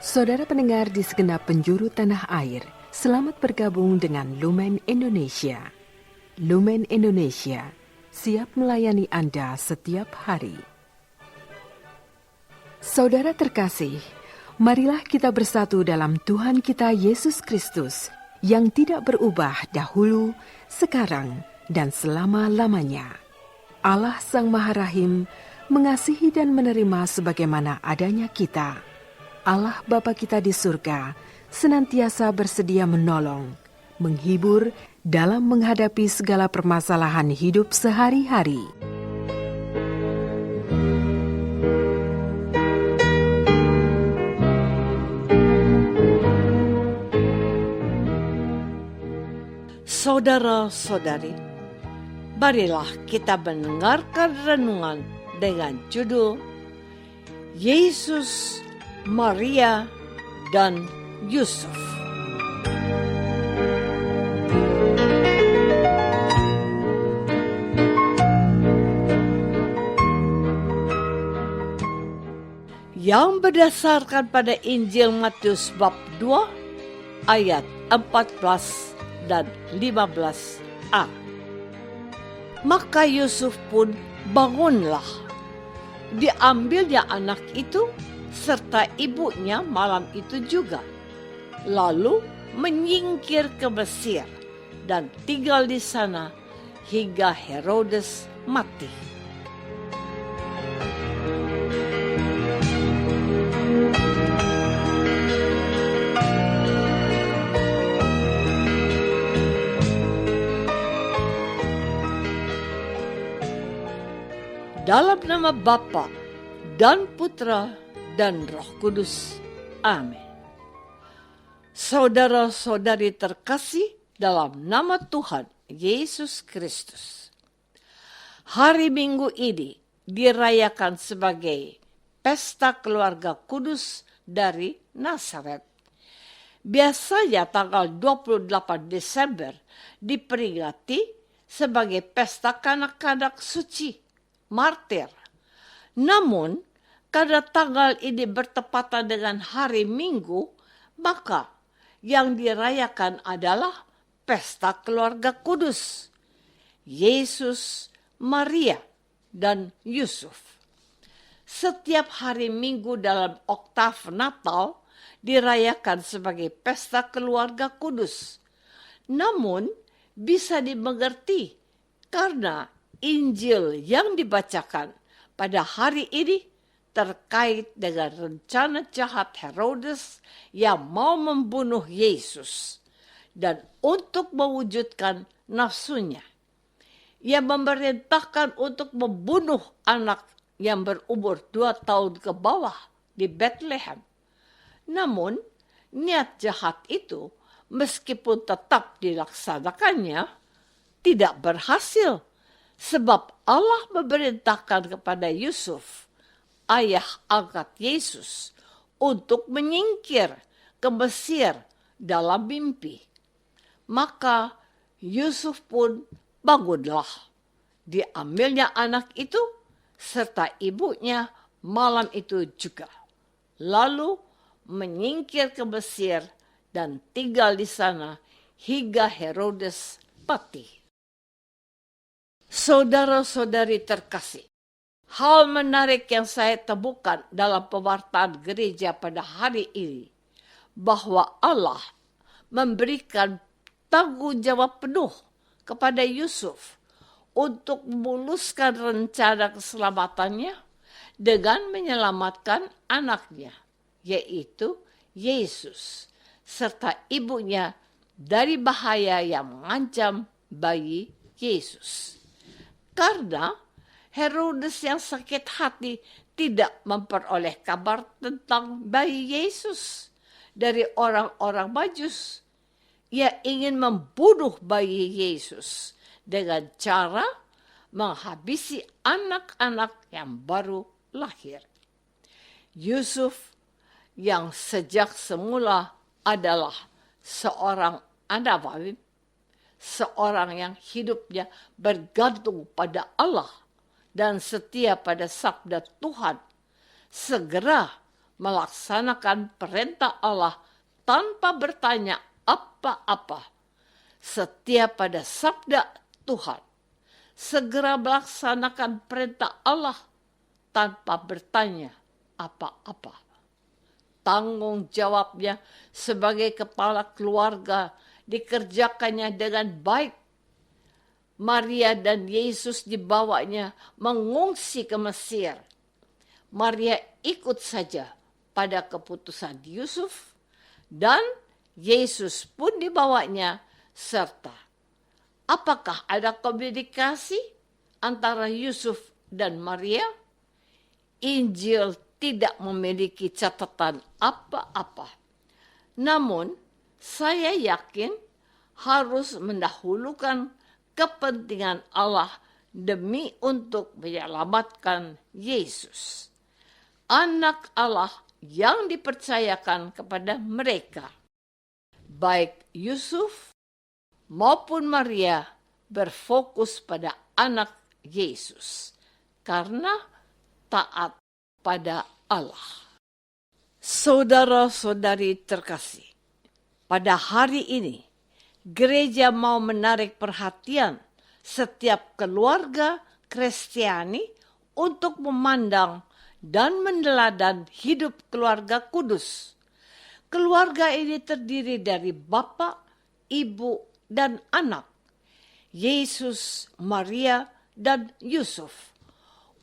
Saudara pendengar di segenap penjuru tanah air, selamat bergabung dengan Lumen Indonesia. Lumen Indonesia siap melayani Anda setiap hari. Saudara terkasih, marilah kita bersatu dalam Tuhan kita Yesus Kristus yang tidak berubah dahulu, sekarang, dan selama-lamanya. Allah Sang Maha Rahim mengasihi dan menerima sebagaimana adanya kita. Allah Bapa kita di surga senantiasa bersedia menolong, menghibur dalam menghadapi segala permasalahan hidup sehari-hari. Saudara-saudari, marilah kita mendengarkan renungan dengan judul Yesus, Maria, dan Yusuf. Yang berdasarkan pada Injil Matius bab 2 ayat 14 dan 15a. Maka Yusuf pun bangunlah. Diambilnya anak itu serta ibunya malam itu juga, lalu menyingkir ke Mesir dan tinggal di sana hingga Herodes mati. Dalam nama Bapa dan Putra dan Roh Kudus. Amin. Saudara-saudari terkasih dalam nama Tuhan Yesus Kristus. Hari Minggu ini dirayakan sebagai Pesta Keluarga Kudus dari Nazaret. Biasanya tanggal 28 Desember diperingati sebagai Pesta Kanak-kanak Suci, Martir. Namun, karena tanggal ini bertepatan dengan hari Minggu, maka yang dirayakan adalah Pesta Keluarga Kudus, Yesus, Maria, dan Yusuf. Setiap hari Minggu dalam oktav Natal dirayakan sebagai Pesta Keluarga Kudus. Namun, bisa dimengerti karena Injil yang dibacakan pada hari ini terkait dengan rencana jahat Herodes yang mau membunuh Yesus. Dan untuk mewujudkan nafsunya, ia memerintahkan untuk membunuh anak yang berumur 2 tahun ke bawah di Bethlehem. Namun, niat jahat itu meskipun tetap dilaksanakannya, tidak berhasil. Sebab Allah memerintahkan kepada Yusuf, ayah angkat Yesus, untuk menyingkir ke Mesir dalam mimpi. Maka Yusuf pun bangunlah. Diambilnya anak itu serta ibunya malam itu juga. Lalu menyingkir ke Mesir dan tinggal di sana hingga Herodes mati. Saudara-saudari terkasih, hal menarik yang saya temukan dalam pewartaan gereja pada hari ini, bahwa Allah memberikan tanggung jawab penuh kepada Yusuf untuk memuluskan rencana keselamatannya dengan menyelamatkan anaknya, yaitu Yesus, serta ibunya dari bahaya yang mengancam bayi Yesus. Karena Herodes yang sakit hati tidak memperoleh kabar tentang bayi Yesus dari orang-orang Majus. Ia ingin membunuh bayi Yesus dengan cara menghabisi anak-anak yang baru lahir. Yusuf yang sejak semula adalah seorang Nabi, seorang yang hidupnya bergantung pada Allah dan setia pada sabda Tuhan, segera melaksanakan perintah Allah tanpa bertanya apa-apa, setia pada sabda Tuhan, segera melaksanakan perintah Allah tanpa bertanya apa-apa. Tanggung jawabnya sebagai kepala keluarga dikerjakannya dengan baik. Maria dan Yesus dibawanya mengungsi ke Mesir. Maria ikut saja pada keputusan Yusuf dan Yesus pun dibawanya serta. Apakah ada komunikasi antara Yusuf dan Maria? Injil tidak memiliki catatan apa-apa. Namun, saya yakin harus mendahulukan kepentingan Allah demi untuk menyelamatkan Yesus, anak Allah yang dipercayakan kepada mereka. Baik Yusuf maupun Maria berfokus pada anak Yesus karena taat pada Allah. Saudara-saudari terkasih, pada hari ini gereja mau menarik perhatian setiap keluarga Kristiani untuk memandang dan meneladani hidup keluarga kudus. Keluarga ini terdiri dari bapak, ibu, dan anak, Yesus, Maria, dan Yusuf.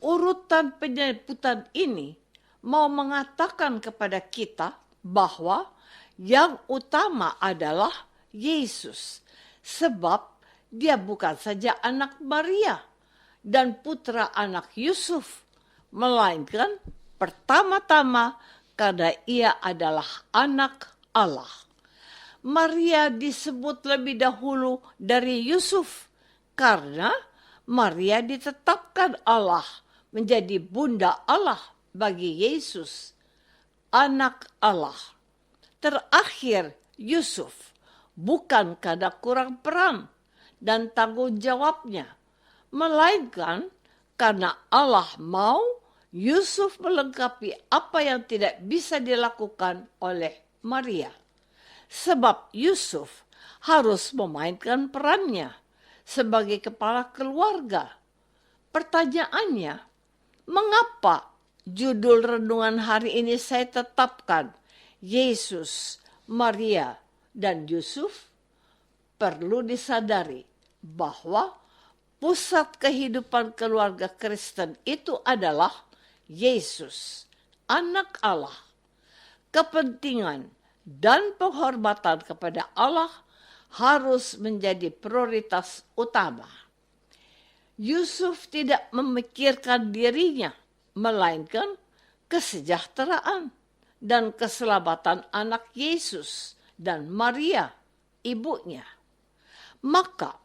Urutan penyebutan ini mau mengatakan kepada kita bahwa yang utama adalah Yesus, sebab dia bukan saja anak Maria dan putra anak Yusuf, melainkan pertama-tama karena ia adalah anak Allah. Maria disebut lebih dahulu dari Yusuf karena Maria ditetapkan Allah menjadi bunda Allah bagi Yesus, anak Allah. Terakhir Yusuf, bukan karena kurang peran dan tanggung jawabnya, melainkan karena Allah mau Yusuf melengkapi apa yang tidak bisa dilakukan oleh Maria. Sebab Yusuf harus memainkan perannya sebagai kepala keluarga. Pertanyaannya, mengapa judul renungan hari ini saya tetapkan Yesus, Maria, dan Yusuf? Perlu disadari bahwa pusat kehidupan keluarga Kristen itu adalah Yesus, anak Allah. Kepentingan dan penghormatan kepada Allah harus menjadi prioritas utama. Yusuf tidak memikirkan dirinya, melainkan kesejahteraan dan keselamatan anak Yesus dan Maria, ibunya. Maka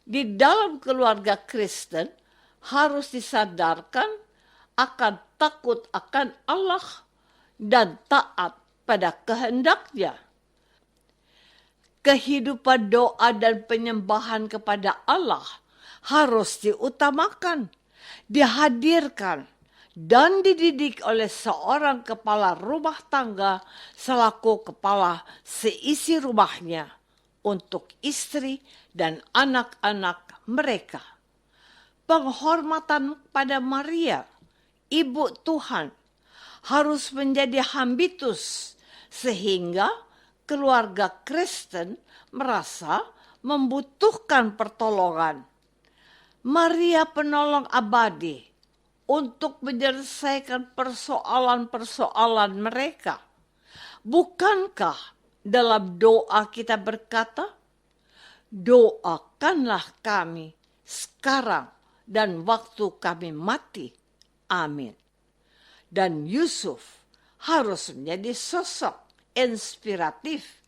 di dalam keluarga Kristen harus disadarkan akan takut akan Allah dan taat pada kehendaknya. Kehidupan doa dan penyembahan kepada Allah harus diutamakan, dihadirkan, dan dididik oleh seorang kepala rumah tangga selaku kepala seisi rumahnya untuk istri dan anak-anak mereka. Penghormatan pada Maria, Ibu Tuhan, harus menjadi habitus sehingga keluarga Kristen merasa membutuhkan pertolongan. Maria penolong abadi untuk menyelesaikan persoalan-persoalan mereka. Bukankah dalam doa kita berkata, doakanlah kami sekarang dan waktu kami mati. Amin. Dan Yusuf harus menjadi sosok inspiratif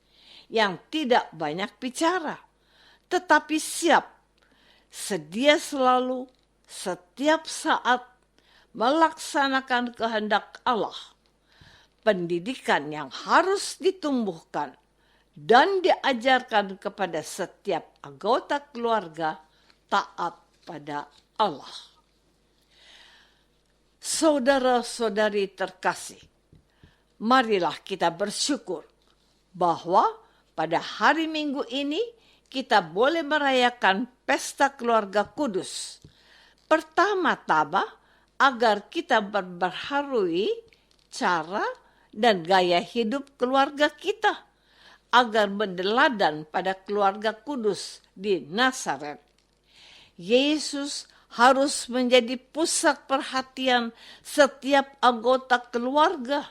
yang tidak banyak bicara, tetapi siap, sedia selalu, setiap saat melaksanakan kehendak Allah. Pendidikan yang harus ditumbuhkan dan diajarkan kepada setiap anggota keluarga taat pada Allah. Saudara-saudari terkasih, marilah kita bersyukur bahwa pada hari Minggu ini kita boleh merayakan pesta keluarga kudus. Pertama-tama, agar kita memperbaharui cara dan gaya hidup keluarga kita, agar berdeladan pada keluarga kudus di Nazaret. Yesus harus menjadi pusat perhatian setiap anggota keluarga.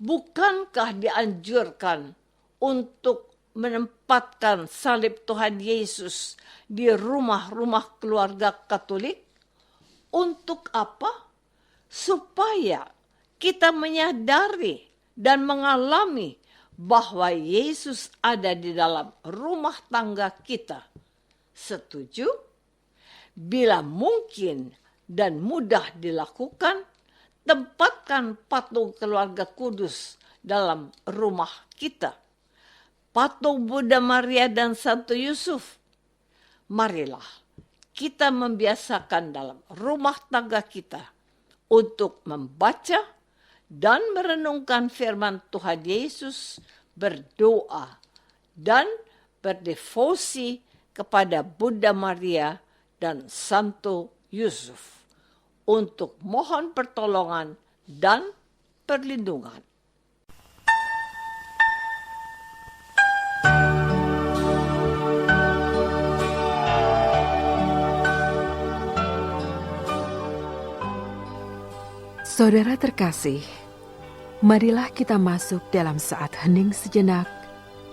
Bukankah dianjurkan untuk menempatkan salib Tuhan Yesus di rumah-rumah keluarga Katolik? Untuk apa? Supaya kita menyadari dan mengalami bahwa Yesus ada di dalam rumah tangga kita. Setuju? Bila mungkin dan mudah dilakukan, tempatkan patung keluarga kudus dalam rumah kita. Patung Bunda Maria dan Santo Yusuf. Marilah kita membiasakan dalam rumah tangga kita untuk membaca dan merenungkan firman Tuhan Yesus, berdoa dan berdevosi kepada Bunda Maria dan Santo Yusuf untuk mohon pertolongan dan perlindungan. Saudara terkasih, marilah kita masuk dalam saat hening sejenak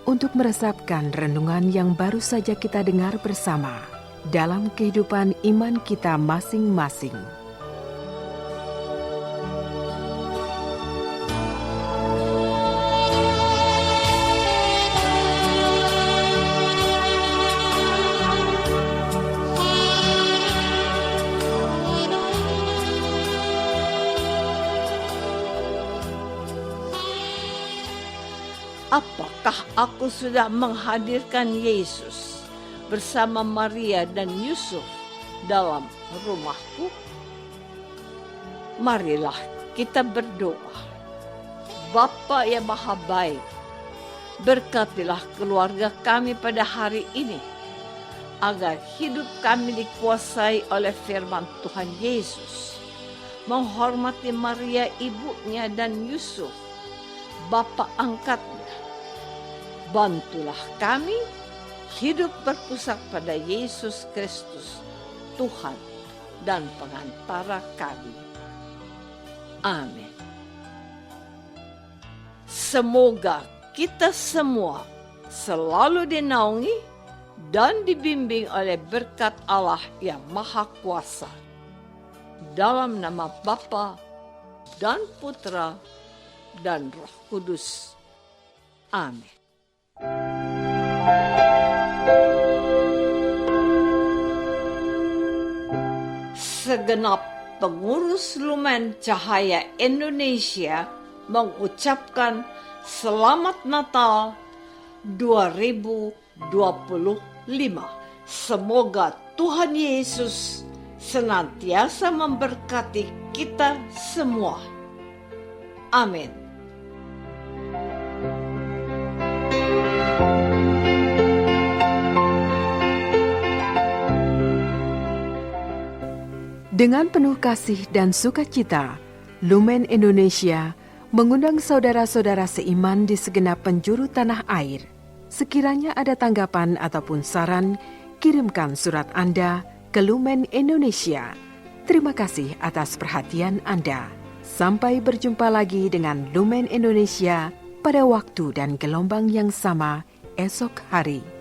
untuk meresapkan renungan yang baru saja kita dengar bersama dalam kehidupan iman kita masing-masing. Apakah aku sudah menghadirkan Yesus bersama Maria dan Yusuf dalam rumahku? Marilah kita berdoa. Bapa yang Maha Baik, berkatilah keluarga kami pada hari ini, agar hidup kami dikuasai oleh firman Tuhan Yesus, menghormati Maria ibunya dan Yusuf, bapa angkatnya. Bantulah kami hidup berpusat pada Yesus Kristus, Tuhan dan pengantara kami. Amin. Semoga kita semua selalu dinaungi dan dibimbing oleh berkat Allah yang Maha Kuasa. Dalam nama Bapa dan Putra dan Roh Kudus. Amin. Segenap pengurus Lumen Cahaya Indonesia mengucapkan Selamat Natal 2025. Semoga Tuhan Yesus senantiasa memberkati kita semua. Amin. Dengan penuh kasih dan sukacita, Lumen Indonesia mengundang saudara-saudara seiman di segenap penjuru tanah air. Sekiranya ada tanggapan ataupun saran, kirimkan surat Anda ke Lumen Indonesia. Terima kasih atas perhatian Anda. Sampai berjumpa lagi dengan Lumen Indonesia pada waktu dan gelombang yang sama esok hari.